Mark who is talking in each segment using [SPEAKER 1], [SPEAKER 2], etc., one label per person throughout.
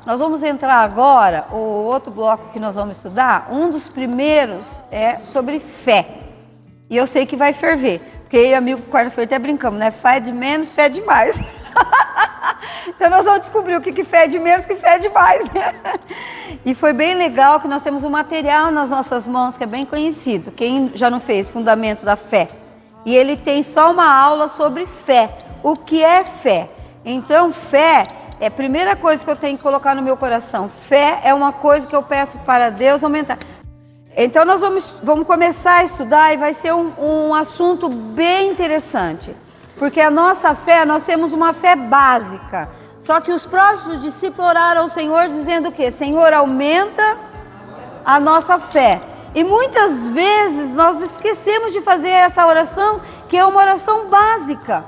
[SPEAKER 1] Nós vamos entrar agora, o outro bloco que nós vamos estudar, um dos primeiros é sobre fé. E eu sei que vai ferver, porque eu e o amigo quarta-feira até brincamos, né? Fé de menos, fé de mais. Então nós vamos descobrir o que fé é de menos, o que fé é de mais, né? E foi bem legal que nós temos um material nas nossas mãos que é bem conhecido. Quem já não fez Fundamento da Fé? E ele tem só uma aula sobre fé. O que é fé? Então fé é a primeira coisa que eu tenho que colocar no meu coração. Fé é uma coisa que eu peço para Deus aumentar. Então nós vamos começar a estudar e vai ser um assunto bem interessante. Porque a nossa fé, nós temos uma fé básica. Só que os próprios discípulos oraram ao Senhor dizendo o quê? Senhor, aumenta a nossa fé. E muitas vezes nós esquecemos de fazer essa oração, que é uma oração básica.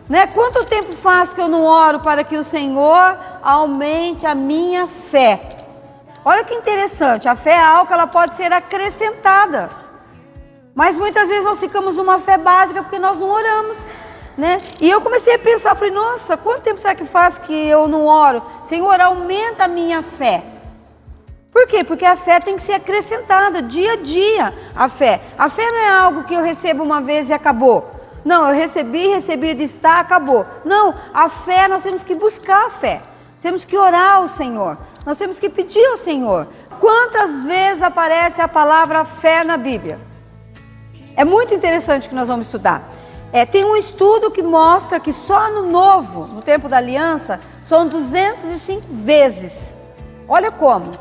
[SPEAKER 1] Né? Quanto tempo faz que eu não oro para que o Senhor aumente a minha fé? Olha que interessante, a fé é algo que ela pode ser acrescentada. Mas muitas vezes nós ficamos numa fé básica porque nós não oramos. Né? E eu comecei a pensar, falei, nossa, quanto tempo será que faz que eu não oro? Senhor, aumenta a minha fé. Por quê? Porque a fé tem que ser acrescentada dia a dia, a fé. A fé não é algo que eu recebo uma vez e acabou. Não, eu recebi de estar, acabou. Não, a fé, nós temos que buscar a fé. Temos que orar ao Senhor. Nós temos que pedir ao Senhor. Quantas vezes aparece a palavra fé na Bíblia? É muito interessante que nós vamos estudar. Tem um estudo que mostra que só no Novo, no tempo da Aliança, são 205 vezes. Olha como.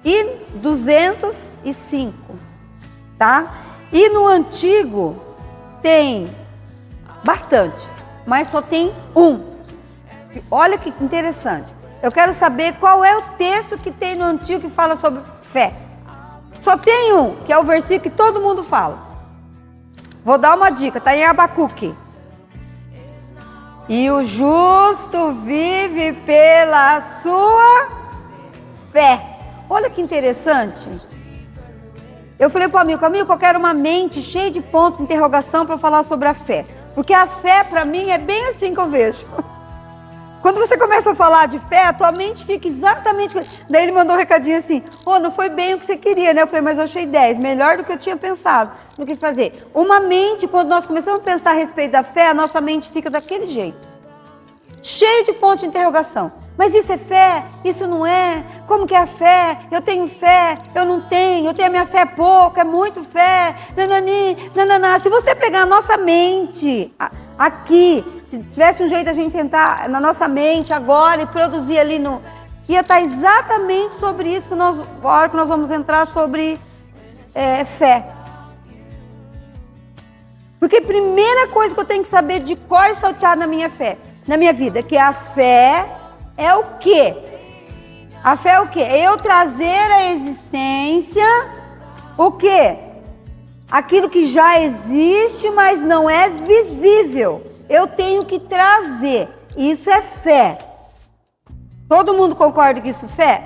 [SPEAKER 1] E 205, tá? E no Antigo tem bastante, mas só tem um. Olha que interessante. Eu quero saber qual é o texto que tem no Antigo que fala sobre fé. Só tem um, que é o versículo que todo mundo fala. Vou dar uma dica, está em Abacuque. E o justo vive pela sua fé. Olha que interessante. Eu falei para o amigo, eu quero uma mente cheia de pontos de interrogação para falar sobre a fé. Porque a fé para mim é bem assim que eu vejo. Quando você começa a falar de fé, a tua mente fica exatamente... Daí ele mandou um recadinho assim, não foi bem o que você queria, né? Eu falei, mas eu achei 10, melhor do que eu tinha pensado no que fazer. Uma mente, quando nós começamos a pensar a respeito da fé, a nossa mente fica daquele jeito. Cheio de pontos de interrogação. Mas isso é fé? Isso não é? Como que é a fé? Eu tenho fé? Eu não tenho? Eu tenho a minha fé pouco? É muito fé? Nanani, nananá. Se você pegar a nossa mente aqui, se tivesse um jeito de a gente entrar na nossa mente agora e produzir ali no... Ia estar exatamente sobre isso, a hora que nós vamos entrar sobre fé. Porque a primeira coisa que eu tenho que saber de cor e salteado na minha vida, que a fé é o quê? A fé é o quê? É eu trazer à existência o quê? Aquilo que já existe, mas não é visível. Eu tenho que trazer. Isso é fé. Todo mundo concorda que isso é fé?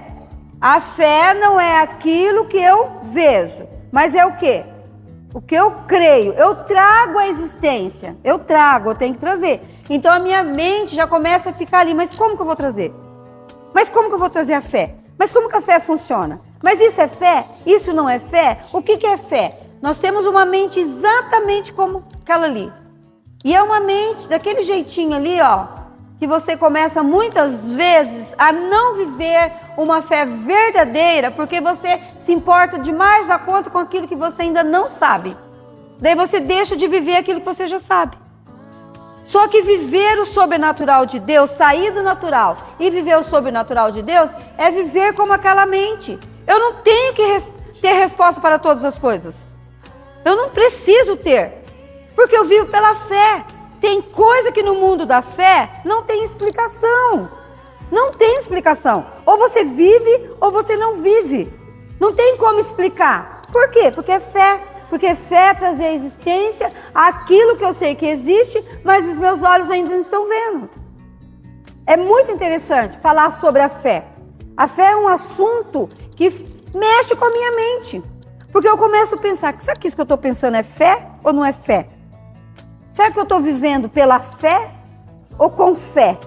[SPEAKER 1] A fé não é aquilo que eu vejo, mas é o quê? O que eu creio. Eu trago a existência. Eu tenho que trazer. Então a minha mente já começa a ficar ali. Mas como que eu vou trazer? Mas como que eu vou trazer a fé? Mas como que a fé funciona? Mas isso é fé? Isso não é fé? O que é fé? Nós temos uma mente exatamente como aquela ali. E é uma mente daquele jeitinho ali, que você começa muitas vezes a não viver uma fé verdadeira, porque você se importa demais da conta com aquilo que você ainda não sabe. Daí você deixa de viver aquilo que você já sabe. Só que viver o sobrenatural de Deus, sair do natural e viver o sobrenatural de Deus, é viver como aquela mente. Eu não tenho que ter resposta para todas as coisas. Eu não preciso ter, porque eu vivo pela fé. Tem coisa que no mundo da fé não tem explicação. Não tem explicação. Ou você vive ou você não vive. Não tem como explicar. Por quê? Porque é fé. Porque fé é trazer à existência aquilo que eu sei que existe, mas os meus olhos ainda não estão vendo. É muito interessante falar sobre a fé. A fé é um assunto que mexe com a minha mente. Porque eu começo a pensar, será que isso que eu estou pensando é fé ou não é fé? Será que eu estou vivendo pela fé ou com fé?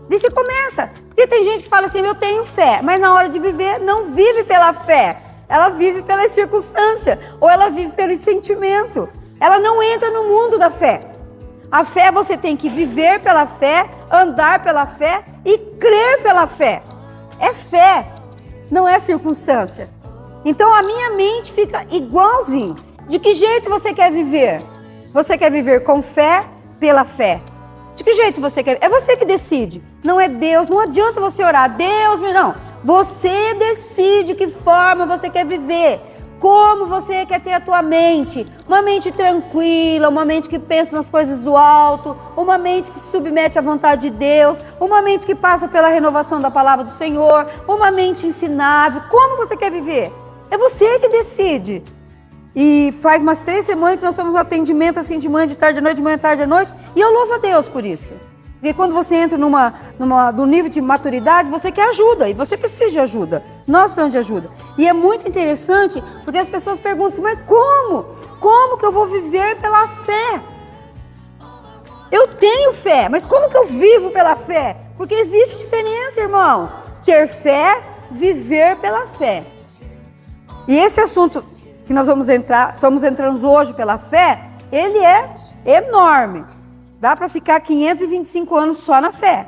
[SPEAKER 1] Daí você começa. Porque tem gente que fala assim, eu tenho fé, mas na hora de viver, não vive pela fé. Ela vive pela circunstância, ou ela vive pelo sentimento. Ela não entra no mundo da fé. A fé você tem que viver pela fé, andar pela fé e crer pela fé. É fé, não é circunstância. Então a minha mente fica igualzinho. De que jeito você quer viver? Você quer viver com fé, pela fé. De que jeito você quer? É você que decide. Não é Deus. Não adianta você orar. Deus, não. Você decide que forma você quer viver. Como você quer ter a tua mente. Uma mente tranquila, uma mente que pensa nas coisas do alto, uma mente que se submete à vontade de Deus, uma mente que passa pela renovação da palavra do Senhor, uma mente ensinável. Como você quer viver? É você que decide. E faz umas 3 semanas que nós estamos no atendimento assim de manhã, de tarde, de noite, de manhã, de tarde, de noite. E eu louvo a Deus por isso. Porque quando você entra num nível de maturidade, você quer ajuda. E você precisa de ajuda. Nós precisamos de ajuda. E é muito interessante, porque as pessoas perguntam, mas como? Como que eu vou viver pela fé? Eu tenho fé, mas como que eu vivo pela fé? Porque existe diferença, irmãos. Ter fé, viver pela fé. E esse assunto que nós estamos entrando hoje pela fé, ele é enorme. Dá para ficar 525 anos só na fé.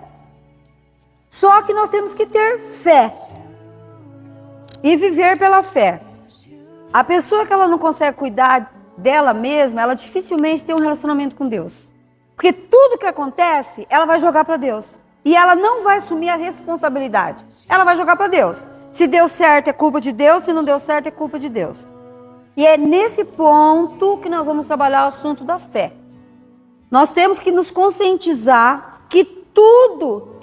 [SPEAKER 1] Só que nós temos que ter fé e viver pela fé. A pessoa que ela não consegue cuidar dela mesma, ela dificilmente tem um relacionamento com Deus. Porque tudo que acontece, ela vai jogar para Deus. E ela não vai assumir a responsabilidade. Ela vai jogar para Deus. Se deu certo é culpa de Deus, se não deu certo é culpa de Deus. E é nesse ponto que nós vamos trabalhar o assunto da fé. Nós temos que nos conscientizar que tudo,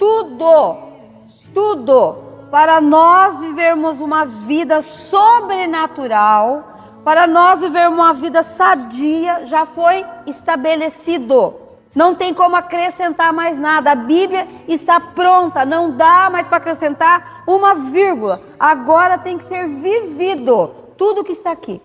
[SPEAKER 1] para nós vivermos uma vida sobrenatural, para nós vivermos uma vida sadia, já foi estabelecido. Não tem como acrescentar mais nada. A Bíblia está pronta, não dá mais para acrescentar uma vírgula. Agora tem que ser vivido tudo que está aqui.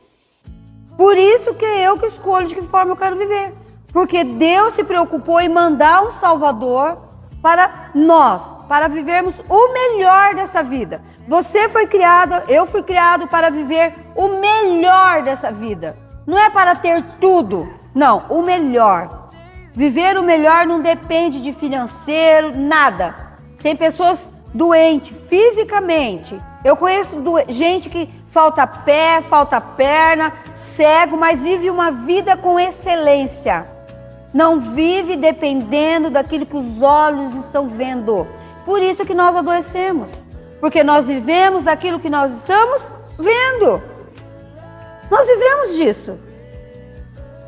[SPEAKER 1] Por isso que é eu que escolho de que forma eu quero viver. Porque Deus se preocupou em mandar um Salvador para nós, para vivermos o melhor dessa vida. Você foi criado, eu fui criado para viver o melhor dessa vida. Não é para ter tudo, não, o melhor. Viver o melhor não depende de financeiro, nada. Tem pessoas doentes fisicamente. Eu conheço gente que falta pé, falta perna, cego, mas vive uma vida com excelência. Não vive dependendo daquilo que os olhos estão vendo. Por isso que nós adoecemos. Porque nós vivemos daquilo que nós estamos vendo. Nós vivemos disso.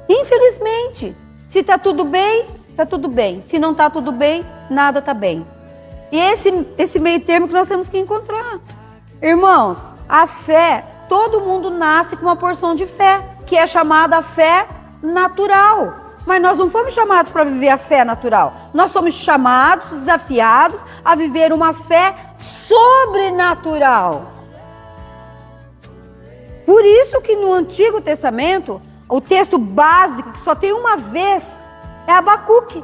[SPEAKER 1] Infelizmente. Se está tudo bem, está tudo bem. Se não está tudo bem, nada está bem. E esse meio termo que nós temos que encontrar. Irmãos, a fé, todo mundo nasce com uma porção de fé, que é chamada fé natural. Mas nós não fomos chamados para viver a fé natural. Nós somos chamados, desafiados a viver uma fé sobrenatural. Por isso que no Antigo Testamento, o texto básico, que só tem uma vez, é Abacuque.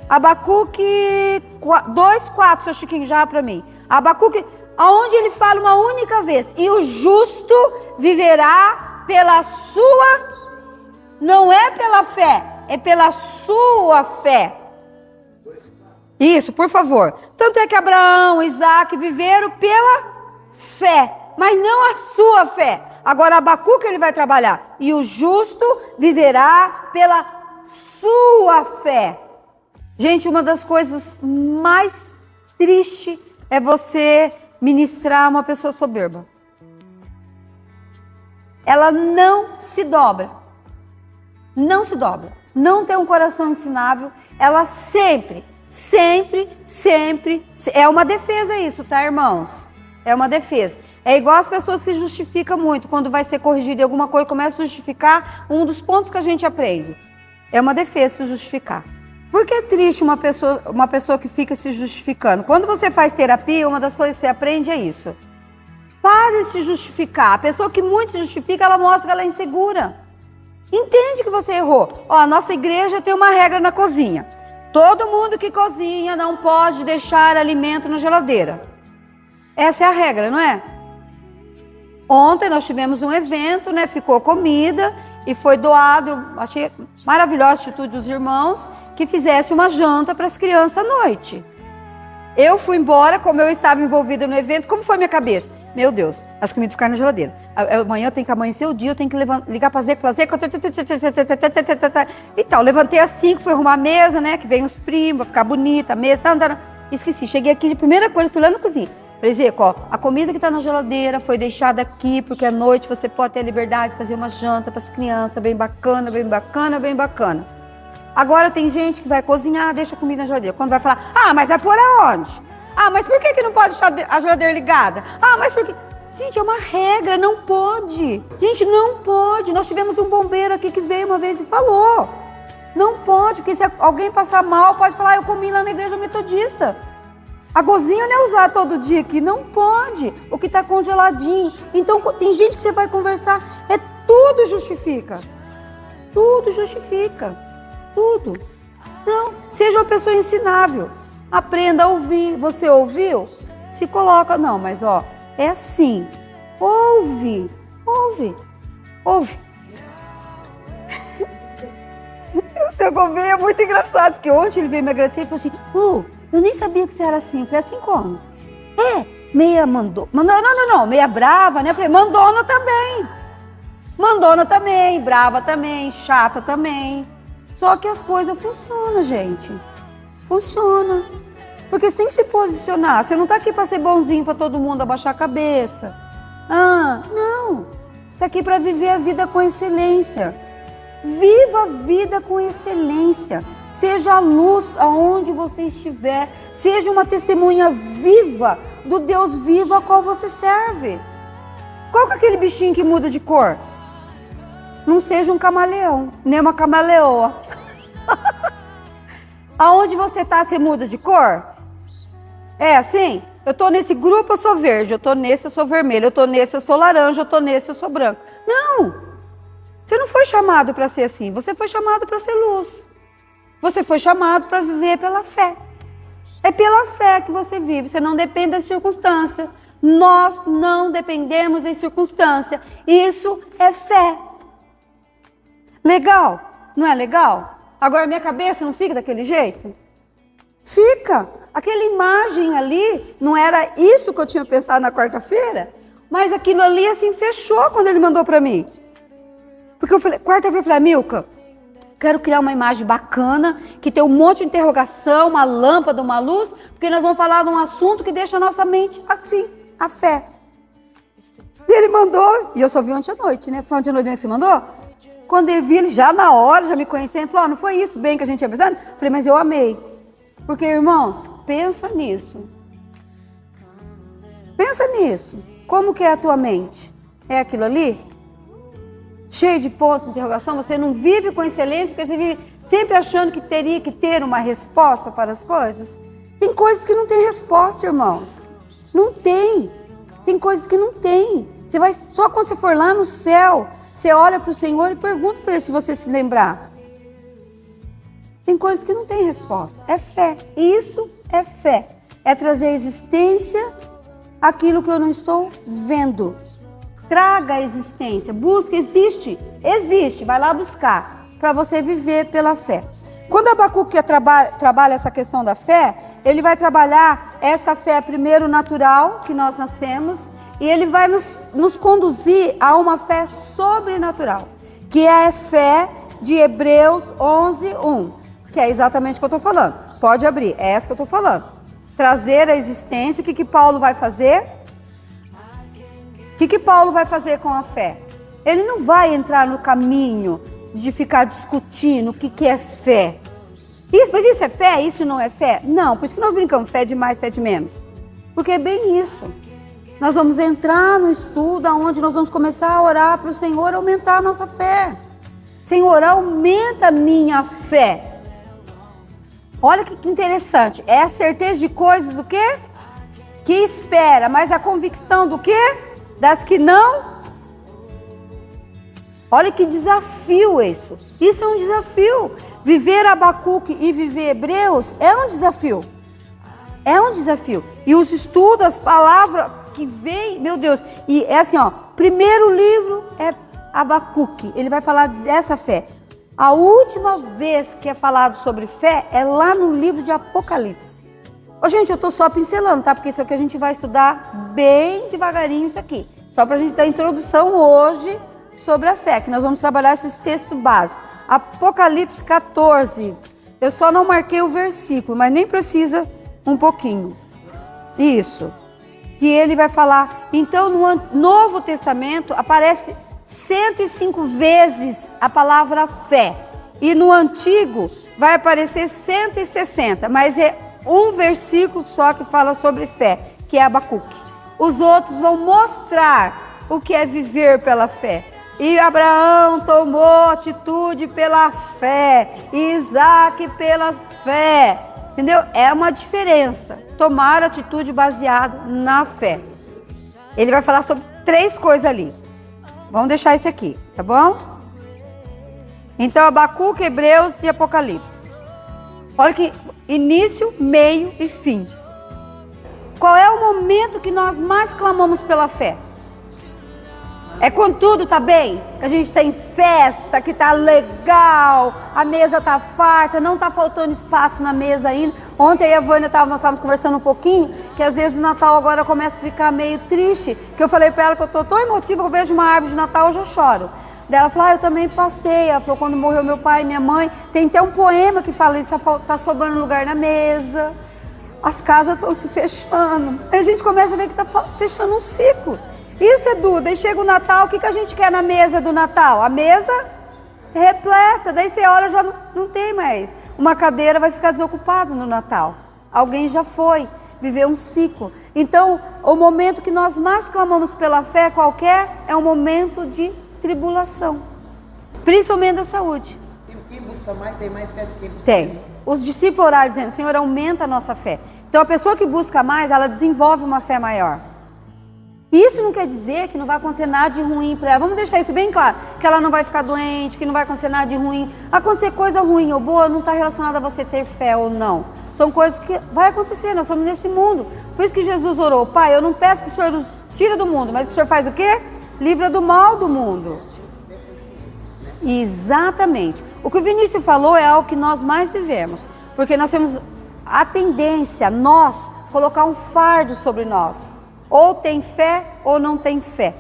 [SPEAKER 1] Abacuque 2:4, seu Chiquinho, já para mim. Abacuque, onde ele fala uma única vez. E o justo viverá pela sua... Não é pela fé, é pela sua fé. Isso, por favor. Tanto é que Abraão, Isaac viveram pela fé, mas não a sua fé. Agora Abacuque ele vai trabalhar. E o justo viverá pela sua fé. Gente, uma das coisas mais tristes é você ministrar uma pessoa soberba. Ela não se dobra. Não se dobra. Não tem um coração ensinável. Ela sempre, é uma defesa isso, tá, irmãos? É uma defesa. É igual as pessoas que justificam muito. Quando vai ser corrigido em alguma coisa, começa a justificar. Um dos pontos que a gente aprende é uma defesa se justificar. Por que é triste uma pessoa que fica se justificando? Quando você faz terapia, uma das coisas que você aprende é isso. Pare de se justificar. A pessoa que muito se justifica, ela mostra que ela é insegura. Entende que você errou. Ó, a nossa igreja tem uma regra na cozinha. Todo mundo que cozinha não pode deixar alimento na geladeira. Essa é a regra, não é? Ontem nós tivemos um evento, né? Ficou comida e foi doado. Eu achei maravilhosa a atitude dos irmãos que fizesse uma janta para as crianças à noite. Eu fui embora, como eu estava envolvida no evento, como foi minha cabeça? Meu Deus, as comidas ficaram na geladeira. Amanhã eu tenho que amanhecer o dia, eu tenho que ligar para Zeca, e tal. Levantei às 5, fui arrumar a mesa, né? Que vem os primos, ficar bonita a mesa. Esqueci, cheguei aqui, de primeira coisa, fui lá na cozinha. Falei, Zeca, ó, a comida que está na geladeira foi deixada aqui, porque à noite você pode ter a liberdade de fazer uma janta para as crianças, bem bacana, bem bacana, bem bacana. Agora tem gente que vai cozinhar, deixa a comida na geladeira. Quando vai falar, mas vai pôr aonde? Mas por que não pode deixar a geladeira ligada? Mas por que... Gente, é uma regra, não pode. Gente, não pode. Nós tivemos um bombeiro aqui que veio uma vez e falou. Não pode, porque se alguém passar mal, pode falar, eu comi lá na igreja metodista. A cozinha não é usar todo dia aqui, não pode. O que está congeladinho. Então, tem gente que você vai conversar, tudo justifica. Tudo justifica. Tudo. Não, seja uma pessoa ensinável. Aprenda a ouvir. Você ouviu? Se coloca, não, mas ó, é assim. Ouve. O seu governo é muito engraçado, porque ontem ele veio me agradecer e falou assim, eu nem sabia que você era assim. Eu falei, assim como? Meia não, meia brava, né? Eu falei, mandona também, brava também, chata também. Só que as coisas funcionam, gente. Funciona. Porque você tem que se posicionar. Você não está aqui para ser bonzinho para todo mundo, abaixar a cabeça. Não. Você está aqui para viver a vida com excelência. Viva a vida com excelência. Seja a luz aonde você estiver. Seja uma testemunha viva do Deus vivo a qual você serve. Qual que é aquele bichinho que muda de cor? Não seja um camaleão, nem uma camaleoa. Aonde você está, você muda de cor? É assim? Eu estou nesse grupo, eu sou verde. Eu estou nesse, eu sou vermelho. Eu estou nesse, eu sou laranja. Eu estou nesse, eu sou branco. Não! Você não foi chamado para ser assim. Você foi chamado para ser luz. Você foi chamado para viver pela fé. É pela fé que você vive. Você não depende da circunstância. Nós não dependemos da circunstância. Isso é fé. Legal? Não é legal? Agora minha cabeça não fica daquele jeito? Fica. Aquela imagem ali, não era isso que eu tinha pensado na quarta-feira? Mas aquilo ali assim fechou quando ele mandou para mim. Porque eu falei, quarta-feira eu falei, Milka, quero criar uma imagem bacana, que tem um monte de interrogação, uma lâmpada, uma luz, porque nós vamos falar de um assunto que deixa a nossa mente assim, a fé. E ele mandou, e eu só vi ontem à noite, né? Foi ontem à noite que você mandou? Quando ele viu, ele já na hora, já me conhecia, ele falou, não foi isso bem que a gente tinha pensado? Eu falei, mas eu amei. Porque, irmãos, pensa nisso. Pensa nisso. Como que é a tua mente? É aquilo ali? Cheio de pontos de interrogação? Você não vive com excelência, porque você vive sempre achando que teria que ter uma resposta para as coisas? Tem coisas que não tem resposta, irmãos. Não tem. Tem coisas que não tem. Você vai, só quando você for lá no céu, você olha para o Senhor e pergunta para Ele se você se lembrar. Tem coisas que não tem resposta. É fé. Isso é fé. É trazer à existência aquilo que eu não estou vendo. Traga a existência. Busca, existe. Existe. Vai lá buscar. Para você viver pela fé. Quando Abacuque trabalha essa questão da fé, ele vai trabalhar essa fé primeiro natural, que nós nascemos, e ele vai nos conduzir a uma fé sobrenatural, que é a fé de Hebreus 11:1, que é exatamente o que eu estou falando. Pode abrir, é essa que eu estou falando. Trazer a existência, o que Paulo vai fazer? O que Paulo vai fazer com a fé? Ele não vai entrar no caminho de ficar discutindo o que é fé. Mas isso é fé? Isso não é fé? Não, por isso que nós brincamos, fé de mais, fé de menos. Porque é bem isso. Nós vamos entrar no estudo onde nós vamos começar a orar para o Senhor aumentar a nossa fé. Senhor, aumenta a minha fé. Olha que interessante. É a certeza de coisas o quê? Que espera, mas a convicção do quê? Das que não. Olha que desafio isso. Isso é um desafio. Viver Abacuque e viver Hebreus é um desafio. É um desafio. E os estudos, as palavras que vêm, meu Deus. E é assim, ó. Primeiro livro é Abacuque. Ele vai falar dessa fé. A última vez que é falado sobre fé é lá no livro de Apocalipse. Ô, gente, eu tô só pincelando, tá? Porque isso aqui a gente vai estudar bem devagarinho isso aqui. Só pra gente dar introdução hoje sobre a fé, que nós vamos trabalhar esses textos básicos. Apocalipse 14. Eu só não marquei o versículo, mas nem precisa um pouquinho. Isso. Que ele vai falar. Então, no Novo Testamento aparece 105 vezes a palavra fé. E no Antigo vai aparecer 160, mas é um versículo só que fala sobre fé, que é Abacuque. Os outros vão mostrar o que é viver pela fé. E Abraão tomou atitude pela fé, e Isaac pela fé. Entendeu? É uma diferença. Tomar atitude baseada na fé. Ele vai falar sobre 3 coisas ali. Vamos deixar isso aqui, tá bom? Então, Abacuque, Hebreus e Apocalipse. Olha que início, meio e fim. Qual é o momento que nós mais clamamos pela fé? É quando tudo tá bem, que a gente tem festa, que tá legal, a mesa tá farta, não tá faltando espaço na mesa ainda. Ontem eu e a Vânia nós estávamos conversando um pouquinho, que às vezes o Natal agora começa a ficar meio triste, que eu falei para ela que eu tô tão emotiva que eu vejo uma árvore de Natal eu já choro. Daí ela falou, eu também passei. Ela falou, quando morreu meu pai e minha mãe, tem até um poema que fala isso, tá sobrando lugar na mesa, as casas estão se fechando. Aí a gente começa a ver que tá fechando um ciclo. Isso é Duda. Daí chega o Natal, o que a gente quer na mesa do Natal? A mesa repleta. Daí você olha, já não tem mais. Uma cadeira vai ficar desocupada no Natal. Alguém já foi, viveu um ciclo. Então, o momento que nós mais clamamos pela fé qualquer é um momento de tribulação. Principalmente da saúde.
[SPEAKER 2] Quem busca mais tem mais fé do que quem busca
[SPEAKER 1] Tem.
[SPEAKER 2] menos.
[SPEAKER 1] Os discípulos oraram dizendo, Senhor, aumenta a nossa fé. Então, a pessoa que busca mais, ela desenvolve uma fé maior. Isso não quer dizer que não vai acontecer nada de ruim para ela. Vamos deixar isso bem claro. Que ela não vai ficar doente, que não vai acontecer nada de ruim. Acontecer coisa ruim ou boa não está relacionada a você ter fé ou não. São coisas que vai acontecer, nós somos nesse mundo. Por isso que Jesus orou, Pai, eu não peço que o Senhor nos tira do mundo, mas que o Senhor faz o quê? Livra do mal do mundo. Exatamente. O que o Vinícius falou é algo que nós mais vivemos. Porque nós temos a tendência, nós, colocar um fardo sobre nós. Ou tem fé ou não tem fé.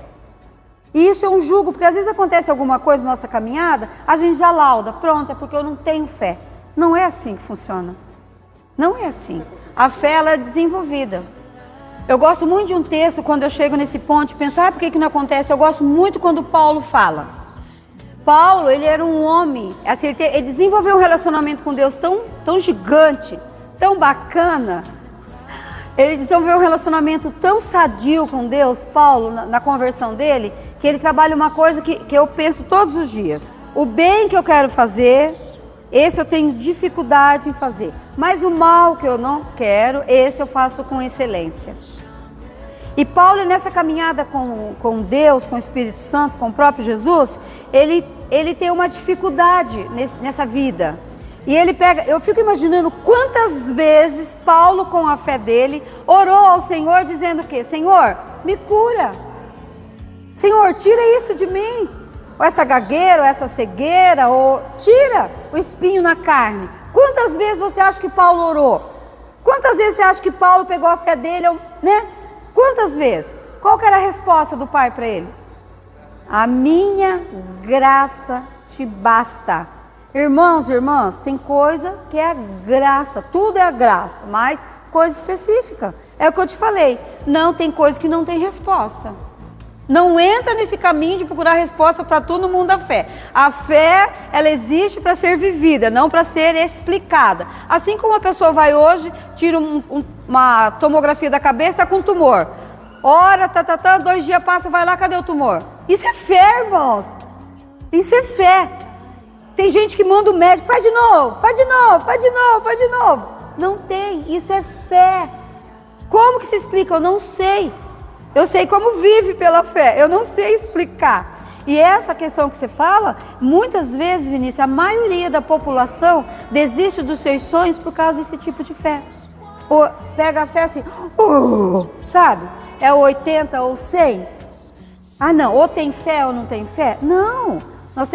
[SPEAKER 1] E isso é um jugo, porque às vezes acontece alguma coisa na nossa caminhada, a gente já lauda, pronto, é porque eu não tenho fé. Não é assim que funciona. Não é assim. A fé, ela é desenvolvida. Eu gosto muito de um texto, quando eu chego nesse ponto, de pensar por que não acontece. Eu gosto muito quando Paulo fala. Paulo, ele era um homem, assim, ele desenvolveu um relacionamento com Deus tão gigante, tão bacana. Ele desenvolveu um relacionamento tão sadio com Deus, Paulo, na conversão dele, que ele trabalha uma coisa que eu penso todos os dias. O bem que eu quero fazer, esse eu tenho dificuldade em fazer. Mas o mal que eu não quero, esse eu faço com excelência. E Paulo, nessa caminhada com Deus, com o Espírito Santo, com o próprio Jesus, ele tem uma dificuldade nessa vida. E ele pega, eu fico imaginando quantas vezes Paulo, com a fé dele, orou ao Senhor dizendo o quê? Senhor, me cura. Senhor, tira isso de mim. Ou essa gagueira, ou essa cegueira, ou tira o espinho na carne. Quantas vezes você acha que Paulo orou? Quantas vezes você acha que Paulo pegou a fé dele, né? Quantas vezes? Qual que era a resposta do Pai para ele? A minha graça te basta. Irmãos e irmãs, tem coisa que é a graça, tudo é a graça, mas coisa específica. É o que eu te falei, não tem coisa que não tem resposta. Não entra nesse caminho de procurar resposta para tudo no mundo da fé. A fé, ela existe para ser vivida, não para ser explicada. Assim como a pessoa vai hoje, tira uma tomografia da cabeça, está com tumor. Ora, 2 dias passa, vai lá, cadê o tumor? Isso é fé, irmãos. Isso é fé. Tem gente que manda o médico, faz de novo, faz de novo, faz de novo, faz de novo. Não tem, isso é fé. Como que se explica? Eu não sei. Eu sei como vive pela fé, eu não sei explicar. E essa questão que você fala, muitas vezes, Vinícius, a maioria da população desiste dos seus sonhos por causa desse tipo de fé. Ou pega a fé assim, sabe? É 80 ou 100. Ah, não, ou tem fé ou não tem fé? Não,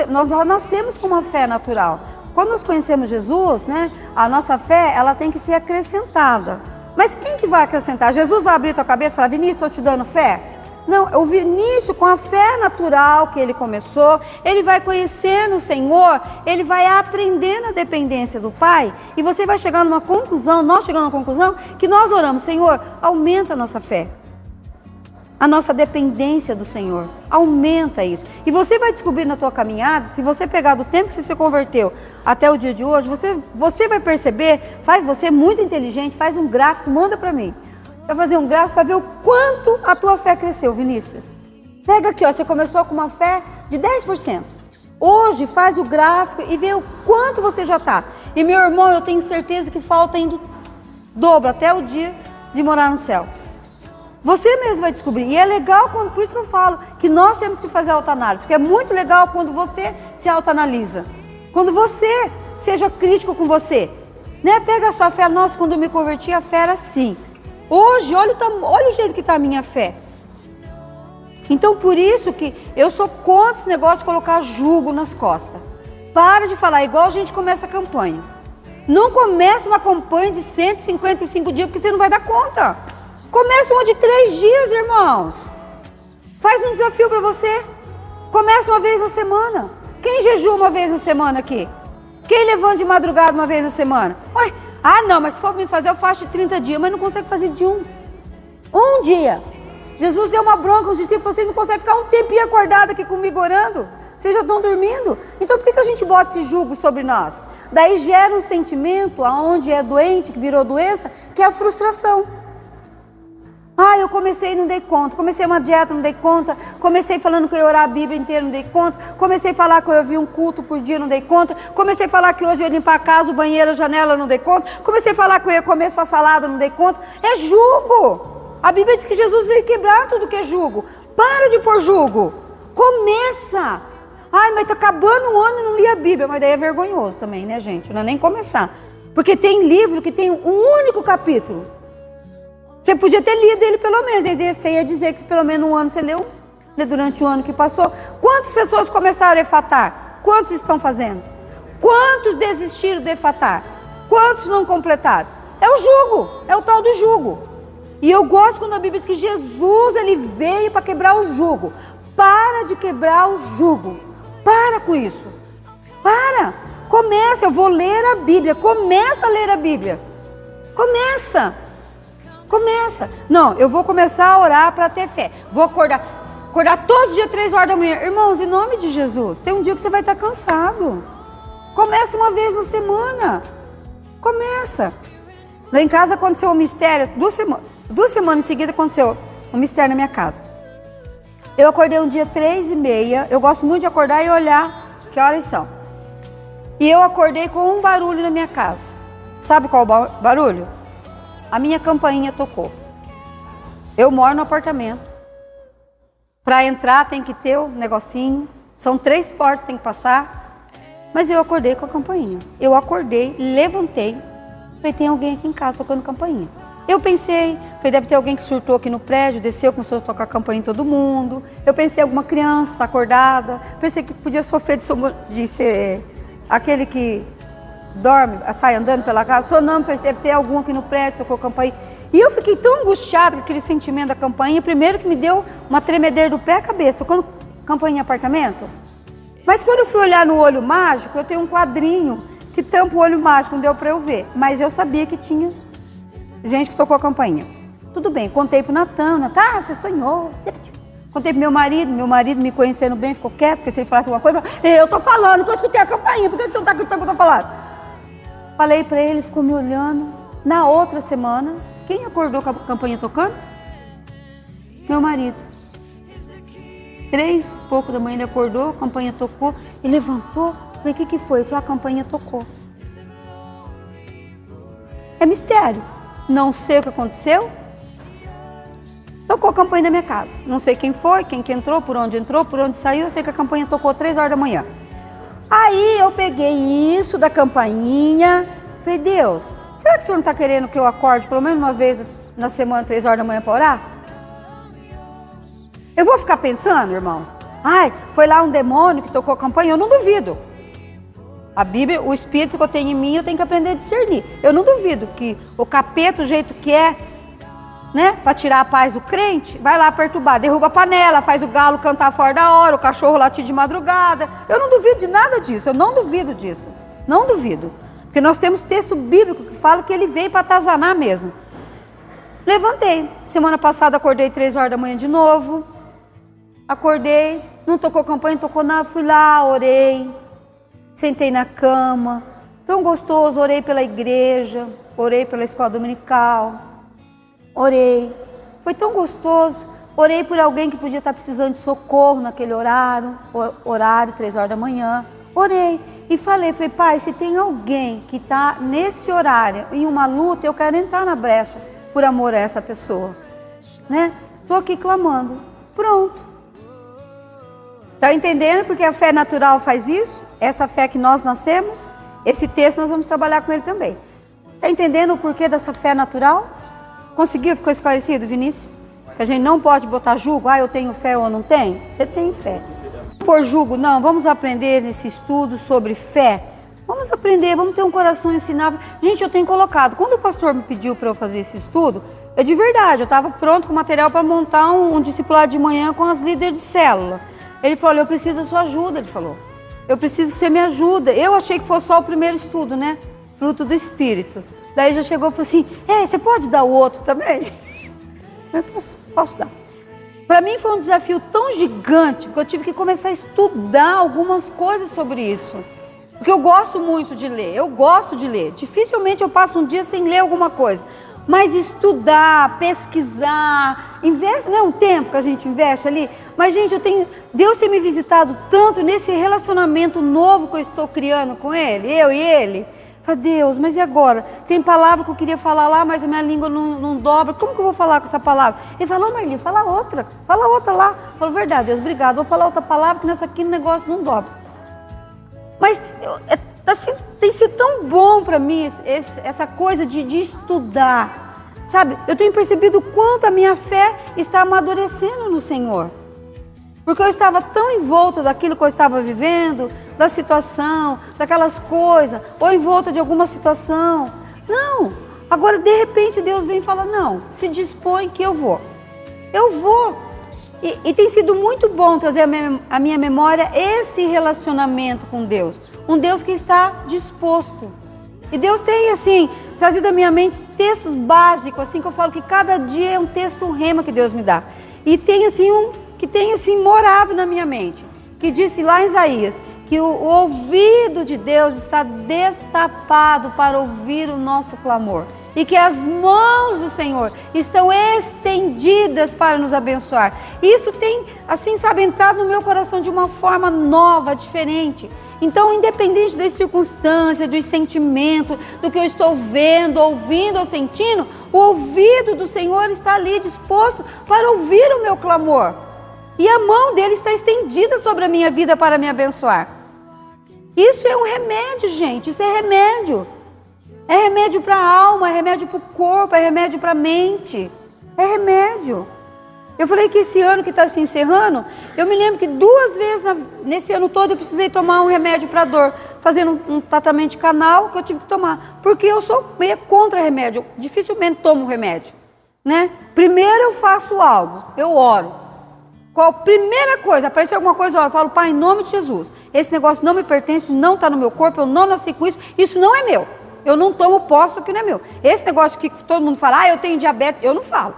[SPEAKER 1] nós já nascemos com uma fé natural. Quando nós conhecemos Jesus, né, a nossa fé, ela tem que ser acrescentada. Mas quem que vai acrescentar? Jesus vai abrir tua cabeça e falar, Vinícius, estou te dando fé? Não, o Vinícius, com a fé natural que ele começou, ele vai conhecendo o Senhor, ele vai aprendendo a dependência do Pai, e você vai chegar numa conclusão, nós chegamos numa conclusão, que nós oramos, Senhor, aumenta a nossa fé. A nossa dependência do Senhor, aumenta isso. E você vai descobrir na tua caminhada, se você pegar do tempo que você se converteu até o dia de hoje, você vai perceber, você é muito inteligente, faz um gráfico, manda para mim. Vai fazer um gráfico, vai ver o quanto a tua fé cresceu, Vinícius. Pega aqui, ó, você começou com uma fé de 10%. Hoje faz o gráfico e vê o quanto você já está. E meu irmão, eu tenho certeza que falta ainda dobro até o dia de morar no céu. Você mesmo vai descobrir. E é legal, por isso que eu falo que nós temos que fazer autoanálise. Porque é muito legal quando você se autoanalisa. Quando você seja crítico com você. Né? Pega a sua fé. Nossa, quando eu me converti, a fé era assim. Hoje, olha o jeito que está a minha fé. Então, por isso que eu sou contra esse negócio de colocar jugo nas costas. Para de falar, igual a gente começa a campanha. Não começa uma campanha de 155 dias, porque você não vai dar conta. Começa uma de 3 dias, irmãos. Faz um desafio para você. Começa uma vez na semana. Quem jejua uma vez na semana aqui? Quem levanta de madrugada uma vez na semana? Ué, não, mas se for me fazer, eu faço de 30 dias, mas não consegue fazer de um dia. Jesus deu uma bronca aos discípulos, vocês não conseguem ficar um tempinho acordado aqui comigo orando? Vocês já estão dormindo? Então por que a gente bota esse jugo sobre nós? Daí gera um sentimento, aonde é doente, que virou doença, que é a frustração. Eu comecei e não dei conta, comecei uma dieta, não dei conta, comecei falando que eu ia orar a Bíblia inteira, não dei conta, comecei a falar que eu ia vir um culto por dia, não dei conta, comecei a falar que hoje eu ia limpar a casa, o banheiro, a janela, não dei conta, comecei a falar que eu ia comer só salada, não dei conta. É jugo. A Bíblia diz que Jesus veio quebrar tudo que é jugo. Para de pôr jugo. Começa. Mas está acabando o ano e não li a Bíblia, mas daí é vergonhoso também, né, gente? Não é nem começar. Porque tem livro que tem um único capítulo. Você podia ter lido ele pelo menos. Você ia dizer que pelo menos um ano você leu, né, durante o ano que passou. Quantas pessoas começaram a efatar? Quantos estão fazendo? Quantos desistiram de efatar? Quantos não completaram? É o jugo, é o tal do jugo. E eu gosto quando a Bíblia diz que Jesus, ele veio para quebrar o jugo. Para de quebrar o jugo. Para com isso. Para. Começa, eu vou ler a Bíblia. Começa a ler a Bíblia. Começa. Não, eu vou começar a orar para ter fé. Vou acordar todos os dias 3 horas da manhã. Irmãos, em nome de Jesus, tem um dia que você vai estar cansado. Começa uma vez na semana. Começa. Lá em casa aconteceu um mistério. 2 semanas em seguida aconteceu um mistério na minha casa. Eu acordei um dia 3h30. Eu gosto muito de acordar e olhar que horas são. E eu acordei com um barulho na minha casa. Sabe qual barulho? A minha campainha tocou. Eu moro no apartamento. Para entrar tem que ter um negocinho. São 3 portas que tem que passar. Mas eu acordei com a campainha. Eu acordei, levantei. Falei, tem alguém aqui em casa tocando campainha. Eu pensei, deve ter alguém que surtou aqui no prédio, desceu, começou a tocar campainha em todo mundo. Eu pensei, alguma criança está acordada. Pensei que podia sofrer de ser aquele que dorme, sai andando pela casa, sonâmbulo, deve ter algum aqui no prédio, tocou campainha. E eu fiquei tão angustiada com aquele sentimento da campainha, primeiro que me deu uma tremedeira do pé à cabeça, tocando campainha em apartamento. Mas quando eu fui olhar no olho mágico, eu tenho um quadrinho que tampa o olho mágico, não deu para eu ver. Mas eu sabia que tinha gente que tocou a campainha. Tudo bem, contei pro Natan, você sonhou. Contei pro meu marido me conhecendo bem, ficou quieto, porque se ele falasse alguma coisa, eu tô falando que eu escutei a campainha, por que você não tá acreditando que eu tô falando? Falei para ele, ficou me olhando. Na outra semana, quem acordou com a campainha tocando? Meu marido. 3 e pouco da manhã ele acordou, a campainha tocou, ele levantou. Falei, o que foi? Ele falou, a campainha tocou. É mistério. Não sei o que aconteceu. Tocou a campainha da minha casa. Não sei quem foi, quem que entrou, por onde saiu. Eu sei que a campainha tocou 3 horas da manhã. Aí eu peguei isso da campainha. Falei, Deus, será que o Senhor não está querendo que eu acorde pelo menos uma vez na semana, 3 horas da manhã para orar? Eu vou ficar pensando, irmãos? Ai, foi lá um demônio que tocou a campainha? Eu não duvido. A Bíblia, o Espírito que eu tenho em mim, eu tenho que aprender a discernir. Eu não duvido que o capeta, o jeito que é, né, para tirar a paz do crente, vai lá perturbar, derruba a panela, faz o galo cantar fora da hora, o cachorro latir de madrugada. Eu não duvido de nada disso, eu não duvido disso. Não duvido. Porque nós temos texto bíblico que fala que ele veio para atazanar mesmo. Levantei. Semana passada acordei 3 horas da manhã de novo. Acordei, não tocou campainha, não tocou nada, fui lá, orei. Sentei na cama. Tão gostoso, orei pela igreja, orei pela escola dominical. Orei, foi tão gostoso. Orei por alguém que podia estar precisando de socorro naquele horário, 3 horas da manhã. Orei e falei, pai, se tem alguém que está nesse horário, em uma luta, eu quero entrar na brecha por amor a essa pessoa, né? Estou aqui clamando, pronto. Está entendendo porque a fé natural faz isso? Essa fé que nós nascemos, esse texto nós vamos trabalhar com ele também. Está entendendo o porquê dessa fé natural? Conseguiu? Ficou esclarecido, Vinícius? Que a gente não pode botar julgo, eu tenho fé ou não tenho? Você tem fé. Por julgo, não, vamos aprender nesse estudo sobre fé. Vamos aprender, vamos ter um coração ensinável. Gente, eu tenho colocado, quando o pastor me pediu para eu fazer esse estudo, é de verdade, eu estava pronto com o material para montar um discipulado de manhã com as líderes de célula. Ele falou, eu preciso da sua ajuda, ele falou. Eu preciso que você me ajuda. Eu achei que fosse só o primeiro estudo, né? Fruto do Espírito. Daí já chegou e falou assim, você pode dar o outro também? Eu posso dar. Para mim foi um desafio tão gigante, que eu tive que começar a estudar algumas coisas sobre isso. Porque eu gosto muito de ler, Dificilmente eu passo um dia sem ler alguma coisa. Mas estudar, pesquisar, investe, não é um tempo que a gente investe ali? Mas, gente, Deus tem me visitado tanto nesse relacionamento novo que eu estou criando com Ele, eu e Ele. Falei, Deus, mas e agora? Tem palavra que eu queria falar lá, mas a minha língua não dobra. Como que eu vou falar com essa palavra? Ele falou, Marli, fala outra lá. Falou, verdade, Deus, obrigado. Vou falar outra palavra, que nessa aqui o negócio não dobra. Mas tem sido tão bom para mim essa coisa de estudar. Sabe, eu tenho percebido o quanto a minha fé está amadurecendo no Senhor. Porque eu estava tão envolta daquilo que eu estava vivendo, da situação, daquelas coisas, ou envolta de alguma situação. Não, agora de repente Deus vem e fala, não, se dispõe que eu vou. Eu vou. E tem sido muito bom trazer à minha memória esse relacionamento com Deus. Um Deus que está disposto. E Deus tem, assim, trazido à minha mente textos básicos, assim, que eu falo que cada dia é um texto, um rema que Deus me dá. E tem, assim, que tem, assim, morado na minha mente. Que disse lá em Isaías, que o ouvido de Deus está destapado para ouvir o nosso clamor. E que as mãos do Senhor estão estendidas para nos abençoar. Isso tem, assim, sabe, entrado no meu coração de uma forma nova, diferente. Então, independente das circunstâncias, dos sentimentos, do que eu estou vendo, ouvindo ou sentindo, o ouvido do Senhor está ali disposto para ouvir o meu clamor. E a mão dele está estendida sobre a minha vida para me abençoar. Isso é um remédio, gente, isso é remédio. É remédio para a alma, é remédio para o corpo, é remédio para a mente. É remédio. Eu falei que esse ano que está se encerrando, eu me lembro que 2 vezes nesse ano todo eu precisei tomar um remédio para dor, fazendo um tratamento de canal que eu tive que tomar. Porque eu sou meio contra remédio, eu dificilmente tomo remédio, né? Primeiro eu faço algo, eu oro. Qual a primeira coisa? Apareceu alguma coisa, eu falo, Pai, em nome de Jesus, esse negócio não me pertence, não está no meu corpo, eu não nasci com isso, isso não é meu. Eu não tomo posto que não é meu. Esse negócio que todo mundo fala, eu tenho diabetes, eu não falo.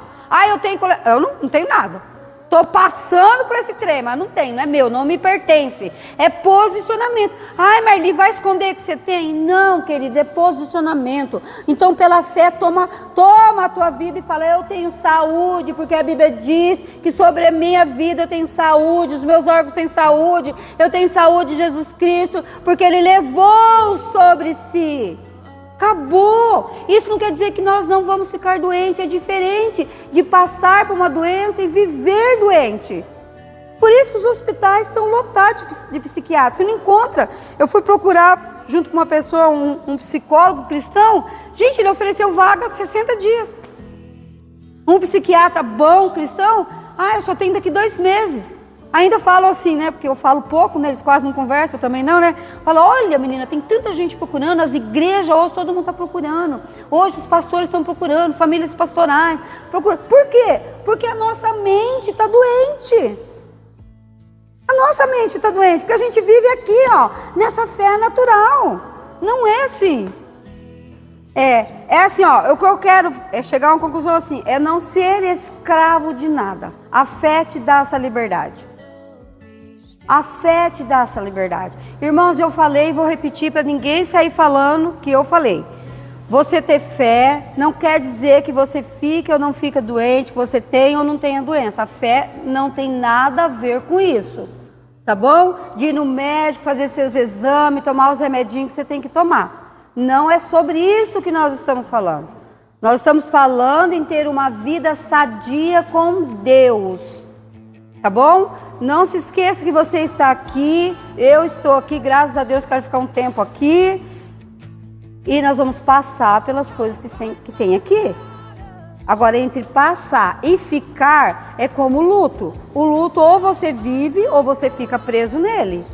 [SPEAKER 1] Eu não tenho nada. Estou passando por esse trem, mas não tenho, não é meu, não me pertence. É posicionamento. Marli, vai esconder que você tem? Não, querido, é posicionamento. Então, pela fé, toma a tua vida e fala, eu tenho saúde, porque a Bíblia diz que sobre a minha vida eu tenho saúde, os meus órgãos têm saúde, eu tenho saúde de Jesus Cristo, porque Ele levou sobre si Acabou. Isso não quer dizer que nós não vamos ficar doentes. É diferente de passar por uma doença e viver doente. Por isso que os hospitais estão lotados de psiquiatras. Você não encontra. Eu fui procurar, junto com uma pessoa, um psicólogo cristão. Gente, ele ofereceu vaga 60 dias. Um psiquiatra bom, cristão, eu só tenho daqui 2 meses. Ainda falam assim, né? Porque eu falo pouco, né? Eles quase não conversam, eu também não, né? Fala, olha menina, tem tanta gente procurando, as igrejas hoje todo mundo está procurando. Hoje os pastores estão procurando, famílias pastorais procuram. Por quê? Porque a nossa mente está doente. A nossa mente está doente, porque a gente vive aqui, ó, nessa fé natural. Não é assim. É assim, ó, o que eu quero é chegar a uma conclusão assim, é não ser escravo de nada. A fé te dá essa liberdade. A fé te dá essa liberdade. Irmãos, eu falei e vou repetir para ninguém sair falando que eu falei. Você ter fé não quer dizer que você fique ou não fica doente, que você tem ou não tenha doença. A fé não tem nada a ver com isso. Tá bom? De ir no médico, fazer seus exames, tomar os remedinhos que você tem que tomar. Não é sobre isso que nós estamos falando. Nós estamos falando em ter uma vida sadia com Deus. Tá bom? Não se esqueça que você está aqui, eu estou aqui, graças a Deus, quero ficar um tempo aqui. E nós vamos passar pelas coisas que tem aqui. Agora, entre passar e ficar, é como o luto. O luto, ou você vive, ou você fica preso nele.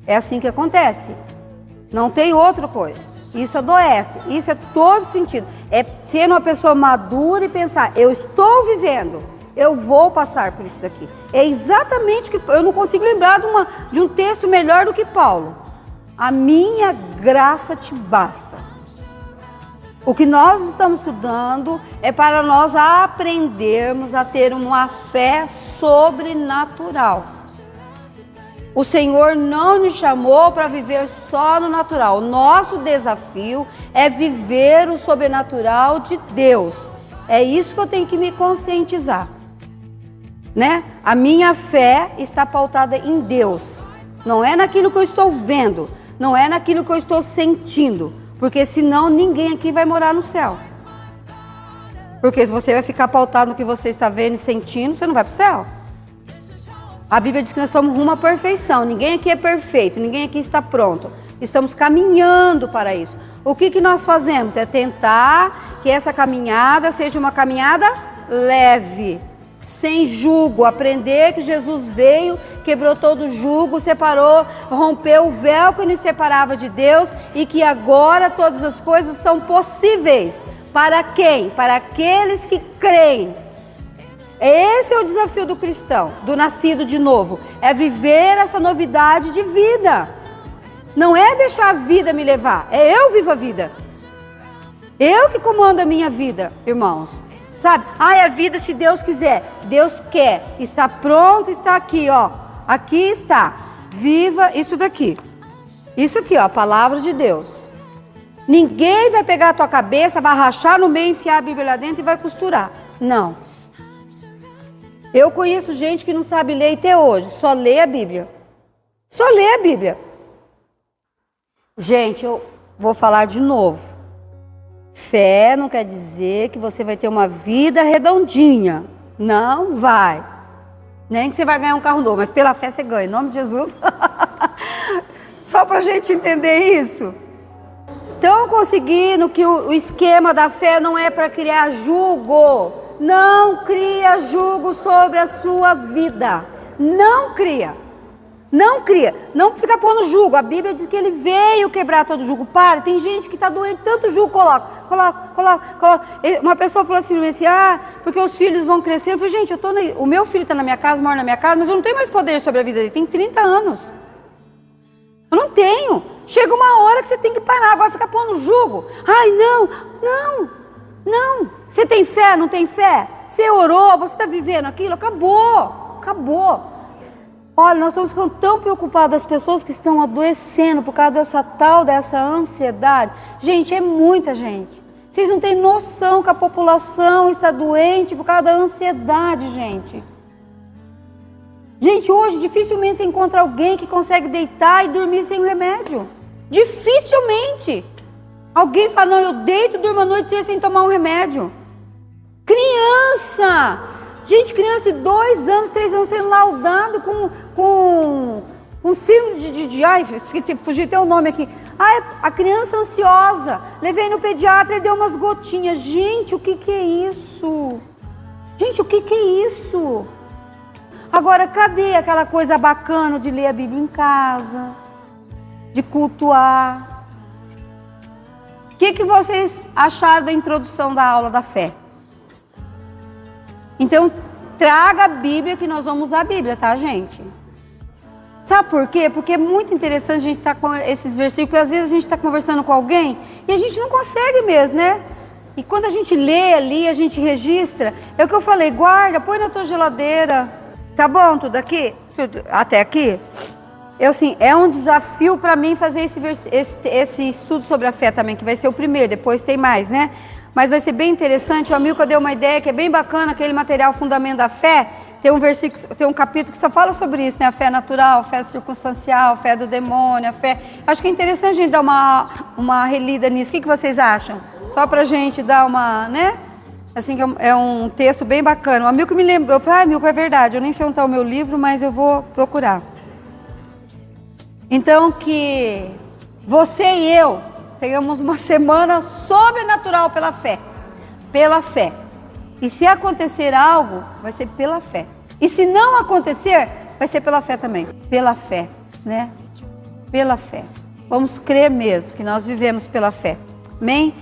[SPEAKER 1] É assim que acontece. Não tem outra coisa. Isso adoece. Isso é todo sentido. É ser uma pessoa madura e pensar, eu estou vivendo, eu vou passar por isso daqui. É exatamente o que eu não consigo lembrar de um texto melhor do que Paulo. A minha graça te basta. O que nós estamos estudando é para nós aprendermos a ter uma fé sobrenatural. O Senhor não nos chamou para viver só no natural. O nosso desafio é viver o sobrenatural de Deus. É isso que eu tenho que me conscientizar. Né? A minha fé está pautada em Deus. Não é naquilo que eu estou vendo. Não é naquilo que eu estou sentindo. Porque senão ninguém aqui vai morar no céu. Porque se você vai ficar pautado no que você está vendo e sentindo, você não vai para o céu. A Bíblia diz que nós estamos rumo à perfeição. Ninguém aqui é perfeito, ninguém aqui está pronto. Estamos caminhando para isso. O que nós fazemos? É tentar que essa caminhada seja uma caminhada leve, sem jugo. Aprender que Jesus veio, quebrou todo o jugo, separou, rompeu o véu que nos separava de Deus e que agora todas as coisas são possíveis. Para quem? Para aqueles que creem. Esse é o desafio do cristão, do nascido de novo. É viver essa novidade de vida. Não é deixar a vida me levar, é eu vivo a vida. Eu que comando a minha vida, irmãos. Sabe? A vida se Deus quiser. Deus quer. Está pronto, está aqui, ó. Aqui está. Viva isso daqui. Isso aqui, ó, a palavra de Deus. Ninguém vai pegar a tua cabeça, vai rachar no meio, enfiar a Bíblia lá dentro e vai costurar. Não. Eu conheço gente que não sabe ler até hoje. Só lê a Bíblia. Só lê a Bíblia. Gente, eu vou falar de novo. Fé não quer dizer que você vai ter uma vida redondinha. Não vai. Nem que você vai ganhar um carro novo, mas pela fé você ganha. Em nome de Jesus. Só para a gente entender isso. Estão conseguindo que o esquema da fé não é para criar julgo. Não cria julgo sobre a sua vida. Não cria. Não cria. Não fica pondo julgo. A Bíblia diz que ele veio quebrar todo julgo. Para, tem gente que está doente, tanto julgo, coloca. Uma pessoa falou assim, porque os filhos vão crescer. Eu falei, gente, o meu filho está na minha casa, mora na minha casa, mas eu não tenho mais poder sobre a vida dele. Tem 30 anos. Eu não tenho. Chega uma hora que você tem que parar. Agora ficar pondo julgo. Não. Você tem fé, não tem fé? Você orou, você está vivendo aquilo? Acabou. Olha, nós estamos ficando tão preocupados das pessoas que estão adoecendo por causa dessa ansiedade. Gente, é muita gente. Vocês não têm noção que a população está doente por causa da ansiedade, gente. Gente, hoje dificilmente você encontra alguém que consegue deitar e dormir sem o remédio. Dificilmente. Alguém fala, não, eu deito, durmo a noite inteira sem tomar um remédio. Criança! Gente, criança de 2 anos, 3 anos sendo laudado com síndrome de ai, fugiu até o nome aqui. Ai, a criança ansiosa. Levei no pediatra e deu umas gotinhas. Gente, o que é isso? Gente, o que é isso? Agora, cadê aquela coisa bacana de ler a Bíblia em casa? De cultuar? O que vocês acharam da introdução da aula da fé? Então, traga a Bíblia que nós vamos usar a Bíblia, tá, gente? Sabe por quê? Porque é muito interessante a gente estar com esses versículos. Às vezes a gente está conversando com alguém e a gente não consegue mesmo, né? E quando a gente lê ali, a gente registra. É o que eu falei, guarda, põe na tua geladeira. Tá bom tudo aqui? Até aqui? Assim, é um desafio para mim fazer esse estudo sobre a fé também, que vai ser o primeiro, depois tem mais, né? Mas vai ser bem interessante. O Amilcar deu uma ideia que é bem bacana, aquele material Fundamento da Fé. Tem um versículo, tem um capítulo que só fala sobre isso, né? A fé natural, a fé circunstancial, a fé do demônio, a fé... Acho que é interessante a gente dar uma relida nisso. O que vocês acham? Só pra gente dar uma, né? Assim, é um texto bem bacana. O Amilcar me lembrou, eu falei, Amilcar, é verdade, eu nem sei onde está o meu livro, mas eu vou procurar. Então, que você e eu tenhamos uma semana sobrenatural pela fé. Pela fé. E se acontecer algo, vai ser pela fé. E se não acontecer, vai ser pela fé também. Pela fé, né? Pela fé. Vamos crer mesmo que nós vivemos pela fé. Amém?